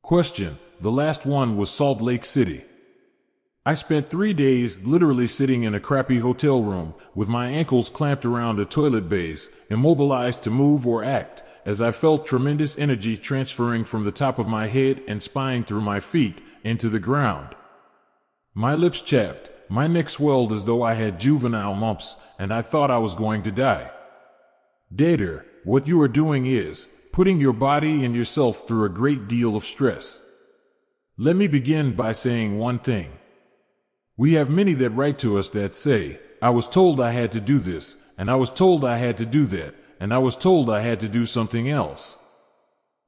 Question. The last one was Salt Lake City. I spent 3 days literally sitting in a crappy hotel room with my ankles clamped around a toilet base, immobilized to move or act, as I felt tremendous energy transferring from the top of my head and spine through my feet into the ground. My lips chapped, my neck swelled as though I had juvenile mumps, and I thought I was going to die. Datre, what you are doing is putting your body and yourself through a great deal of stress. Let me begin by saying one thing. We have many that write to us that say, I was told I had to do this, and I was told I had to do that, and I was told I had to do something else.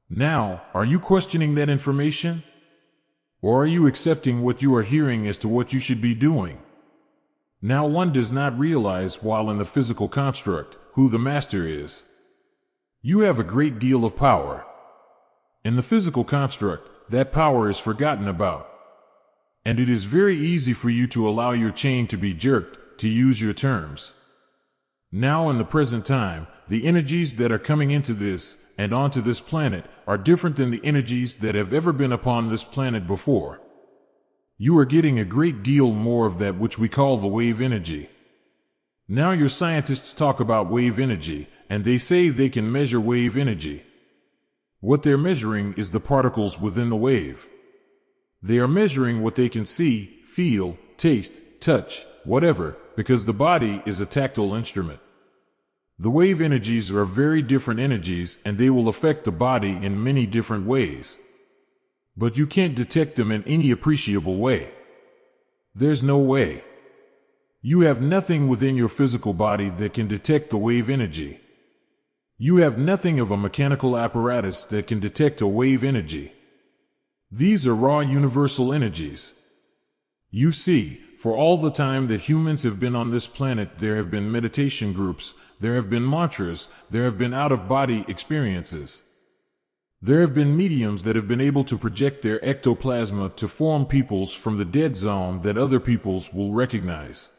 Now, are you questioning that information? Or are you accepting what you are hearing as to what you should be doing? Now one does not realize while in the physical construct who the master is. You have a great deal of power. In the physical construct, that power is forgotten about. And it is very easy for you to allow your chain to be jerked, to use your terms. Now in the present time, the energies that are coming into this and onto this planet are different than the energies that have ever been upon this planet before. You are getting a great deal more of that which we call the wave energy. Now your scientists talk about wave energy, and they say they can measure wave energy. What they're measuring is the particles within the wave. They are measuring what they can see, feel, taste, touch, whatever, because the body is a tactile instrument. The wave energies are very different energies, and they will affect the body in many different ways. But you can't detect them in any appreciable way. There's no way. You have nothing within your physical body that can detect the wave energy. You have nothing of a mechanical apparatus that can detect a wave energy. These are raw universal energies. You see, for all the time that humans have been on this planet, there have been meditation groups, there have been mantras, there have been out-of-body experiences. There have been mediums that have been able to project their ectoplasma to form peoples from the dead zone that other peoples will recognize.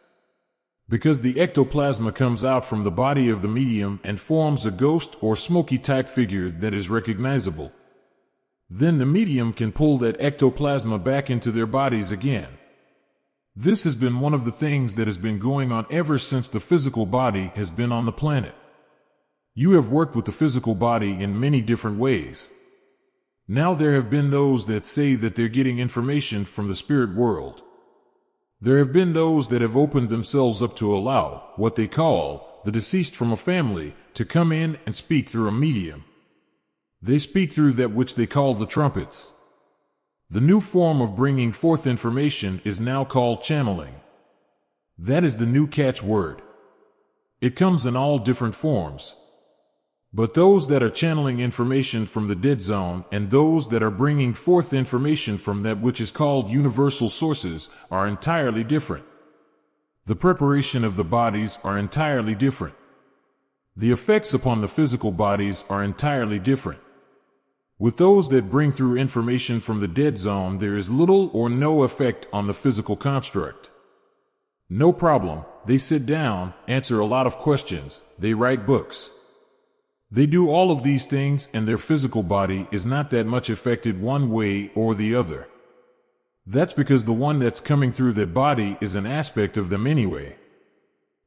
Because the ectoplasma comes out from the body of the medium and forms a ghost or smoky-type figure that is recognizable. Then the medium can pull that ectoplasma back into their bodies again. This has been one of the things that has been going on ever since the physical body has been on the planet. You have worked with the physical body in many different ways. Now there have been those that say that they're getting information from the spirit world. There have been those that have opened themselves up to allow what they call the deceased from a family to come in and speak through a medium. They speak through that which they call the trumpets. The new form of bringing forth information is now called channeling. That is the new catchword. It comes in all different forms. But those that are channeling information from the dead zone and those that are bringing forth information from that which is called universal sources are entirely different. The preparation of the bodies are entirely different. The effects upon the physical bodies are entirely different. With those that bring through information from the dead zone, there is little or no effect on the physical construct. No problem. They sit down, answer a lot of questions, they write books. They do all of these things, and their physical body is not that much affected one way or the other. That's because the one that's coming through that body is an aspect of them anyway.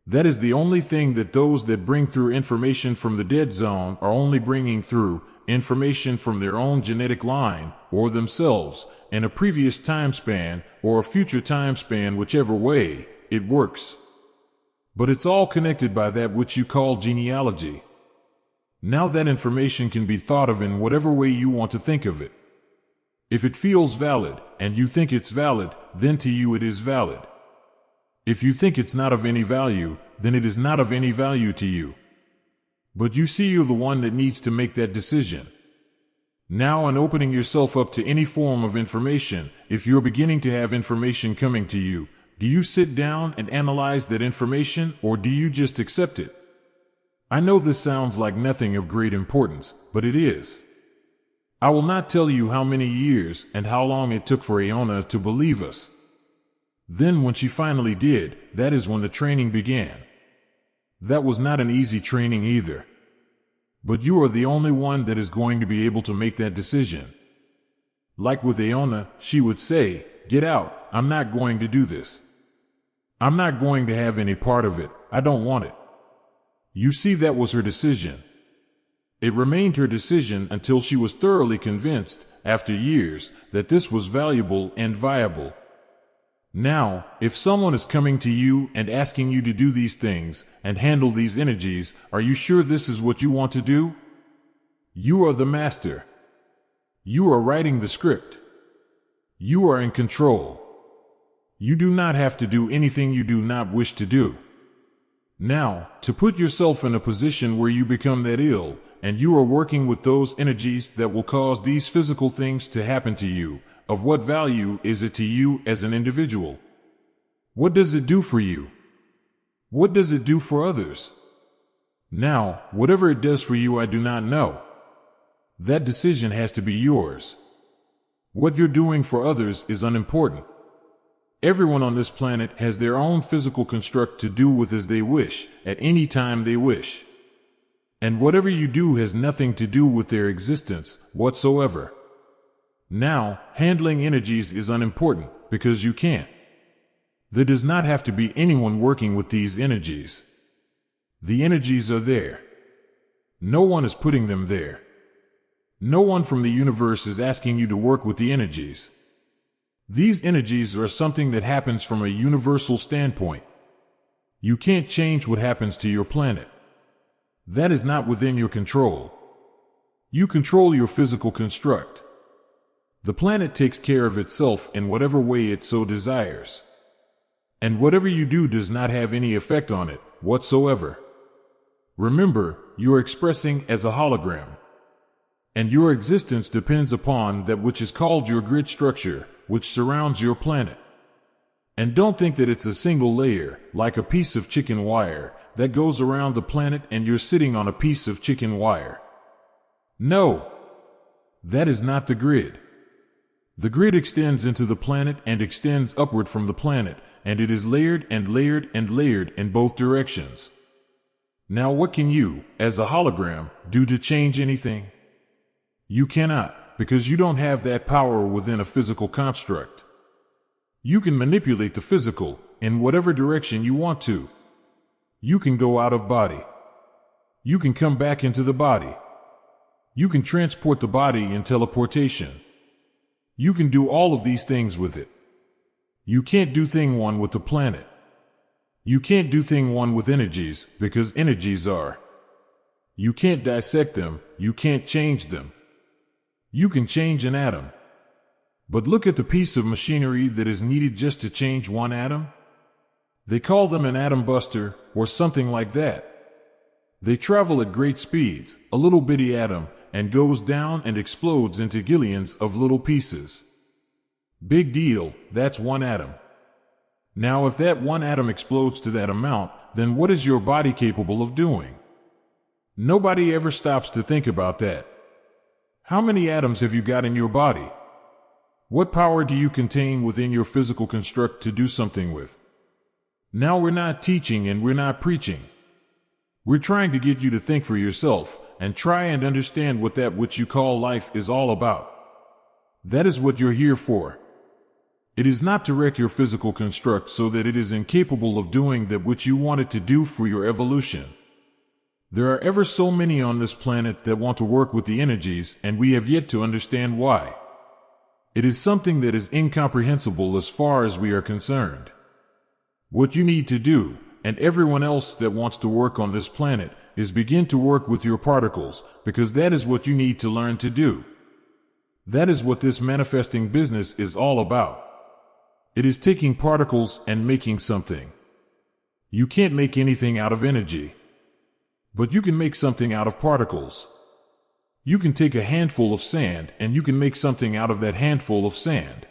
That is the only thing that those that bring through information from the dead zone are only bringing through information from their own genetic line, or themselves, in a previous time span, or a future time span, whichever way it works. But it's all connected by that which you call genealogy. Now that information can be thought of in whatever way you want to think of it. If it feels valid, and you think it's valid, then to you it is valid. If you think it's not of any value, then it is not of any value to you. But you see you're the one that needs to make that decision. Now in opening yourself up to any form of information, if you're beginning to have information coming to you, do you sit down and analyze that information, or do you just accept it? I know this sounds like nothing of great importance, but it is. I will not tell you how many years and how long it took for Aona to believe us. Then when she finally did, that is when the training began. That was not an easy training either. But you are the only one that is going to be able to make that decision. Like with Aona, she would say, "Get out, I'm not going to do this. I'm not going to have any part of it, I don't want it." You see, that was her decision. It remained her decision until she was thoroughly convinced, after years, that this was valuable and viable. Now, if someone is coming to you and asking you to do these things and handle these energies, are you sure this is what you want to do? You are the master. You are writing the script. You are in control. You do not have to do anything you do not wish to do. Now, to put yourself in a position where you become that ill, and you are working with those energies that will cause these physical things to happen to you, of what value is it to you as an individual? What does it do for you? What does it do for others? Now, whatever it does for you, I do not know. That decision has to be yours. What you're doing for others is unimportant. Everyone on this planet has their own physical construct to do with as they wish, at any time they wish. And whatever you do has nothing to do with their existence whatsoever. Now, handling energies is unimportant because you can't. There does not have to be anyone working with these energies. The energies are there. No one is putting them there. No one from the universe is asking you to work with the energies. These energies are something that happens from a universal standpoint. You can't change what happens to your planet. That is not within your control. You control your physical construct. The planet takes care of itself in whatever way it so desires. And whatever you do does not have any effect on it whatsoever. Remember, you are expressing as a hologram. And your existence depends upon that which is called your grid structure, which surrounds your planet. And don't think that it's a single layer, like a piece of chicken wire, that goes around the planet and you're sitting on a piece of chicken wire. No, that is not the grid. The grid extends into the planet and extends upward from the planet, and it is layered and layered and layered in both directions. Now what can you, as a hologram, do to change anything? You cannot, because you don't have that power within a physical construct. You can manipulate the physical in whatever direction you want to. You can go out of body. You can come back into the body. You can transport the body in teleportation. You can do all of these things with it. You can't do thing one with the planet. You can't do thing one with energies, because energies are. You can't dissect them, you can't change them. You can change an atom. But look at the piece of machinery that is needed just to change one atom. They call them an atom buster, or something like that. They travel at great speeds, a little bitty atom, and goes down and explodes into gillions of little pieces. Big deal, that's one atom. Now if that one atom explodes to that amount, then what is your body capable of doing? Nobody ever stops to think about that. How many atoms have you got in your body? What power do you contain within your physical construct to do something with? Now we're not teaching and we're not preaching. We're trying to get you to think for yourself and try and understand what that which you call life is all about. That is what you're here for. It is not to wreck your physical construct so that it is incapable of doing that which you want it to do for your evolution. There are ever so many on this planet that want to work with the energies, and we have yet to understand why. It is something that is incomprehensible as far as we are concerned. What you need to do, and everyone else that wants to work on this planet, is begin to work with your particles, because that is what you need to learn to do. That is what this manifesting business is all about. It is taking particles and making something. You can't make anything out of energy. But you can make something out of particles. You can take a handful of sand and you can make something out of that handful of sand.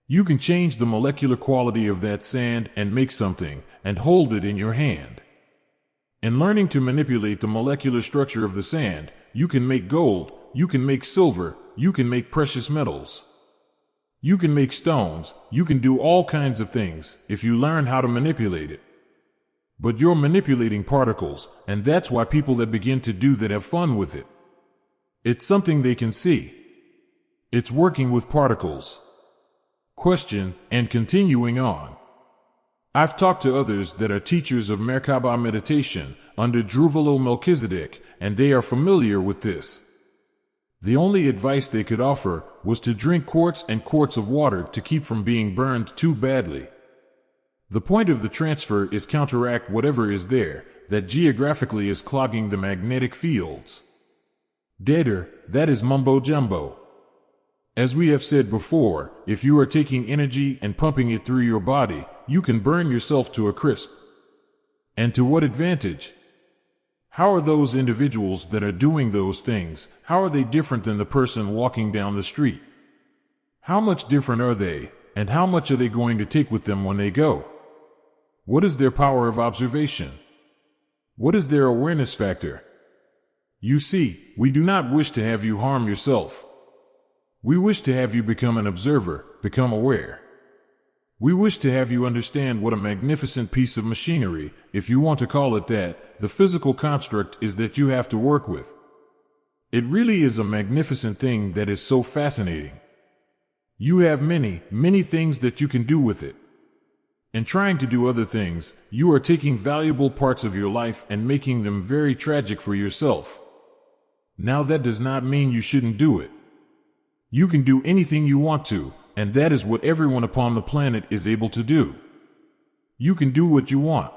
You can change the molecular quality of that sand and make something and hold it in your hand. In learning to manipulate the molecular structure of the sand, you can make gold, you can make silver, you can make precious metals. You can make stones, you can do all kinds of things if you learn how to manipulate it. But you're manipulating particles, and that's why people that begin to do that have fun with it. It's something they can see. It's working with particles. Question, and continuing on. I've talked to others that are teachers of Merkaba meditation under Druvalo Melchizedek, and they are familiar with this. The only advice they could offer was to drink quarts and quarts of water to keep from being burned too badly. The point of the transfer is counteract whatever is there that geographically is clogging the magnetic fields. Datre, that is mumbo jumbo. As we have said before, if you are taking energy and pumping it through your body, you can burn yourself to a crisp. And to what advantage? How are those individuals that are doing those things, how are they different than the person walking down the street? How much different are they, and how much are they going to take with them when they go? What is their power of observation? What is their awareness factor? You see, we do not wish to have you harm yourself. We wish to have you become an observer, become aware. We wish to have you understand what a magnificent piece of machinery, if you want to call it that, the physical construct is that you have to work with. It really is a magnificent thing that is so fascinating. You have many, many things that you can do with it. In trying to do other things, you are taking valuable parts of your life and making them very tragic for yourself. Now that does not mean you shouldn't do it. You can do anything you want to, and that is what everyone upon the planet is able to do. You can do what you want.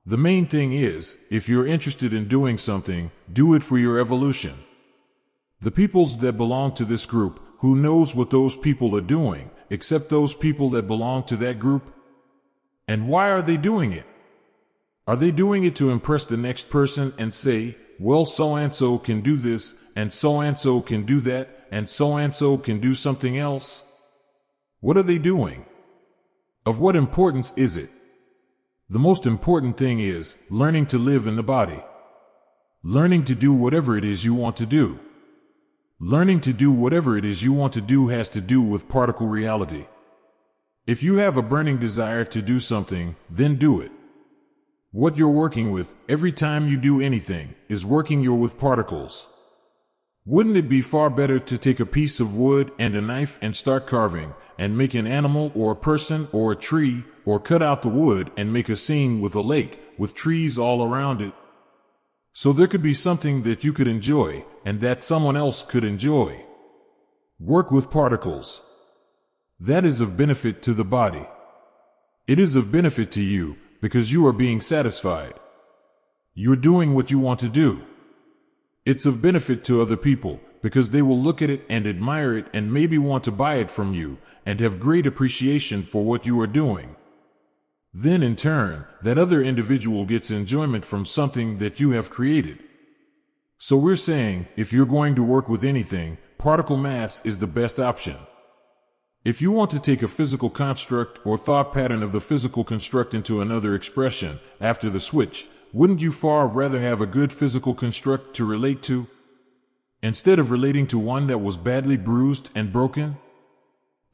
The main thing is, if you're interested in doing something, do it for your evolution. The peoples that belong to this group, who knows what those people are doing, except those people that belong to that group? And why are they doing it? Are they doing it to impress the next person and say, well, so-and-so can do this, and so-and-so can do that, and so-and-so can do something else? What are they doing? Of what importance is it? The most important thing is learning to live in the body. Learning to do whatever it is you want to do. Learning to do whatever it is you want to do has to do with particle reality. If you have a burning desire to do something, then do it. What you're working with, every time you do anything, is working you're with particles. Wouldn't it be far better to take a piece of wood and a knife and start carving, and make an animal or a person or a tree, or cut out the wood and make a scene with a lake, with trees all around it? So there could be something that you could enjoy, and that someone else could enjoy. Work with particles. That is of benefit to the body. It is of benefit to you, because you are being satisfied. You're doing what you want to do. It's of benefit to other people, because they will look at it and admire it and maybe want to buy it from you, and have great appreciation for what you are doing. Then in turn, that other individual gets enjoyment from something that you have created. So we're saying, if you're going to work with anything, particle mass is the best option. If you want to take a physical construct or thought pattern of the physical construct into another expression after the switch, wouldn't you far rather have a good physical construct to relate to, instead of relating to one that was badly bruised and broken?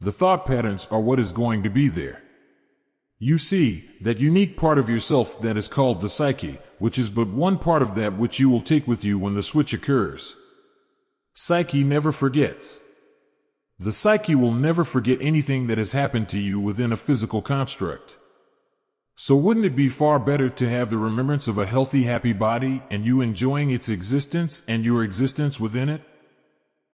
The thought patterns are what is going to be there. You see, that unique part of yourself that is called the psyche, which is but one part of that which you will take with you when the switch occurs. Psyche never forgets. The psyche will never forget anything that has happened to you within a physical construct. So wouldn't it be far better to have the remembrance of a healthy, happy body and you enjoying its existence and your existence within it?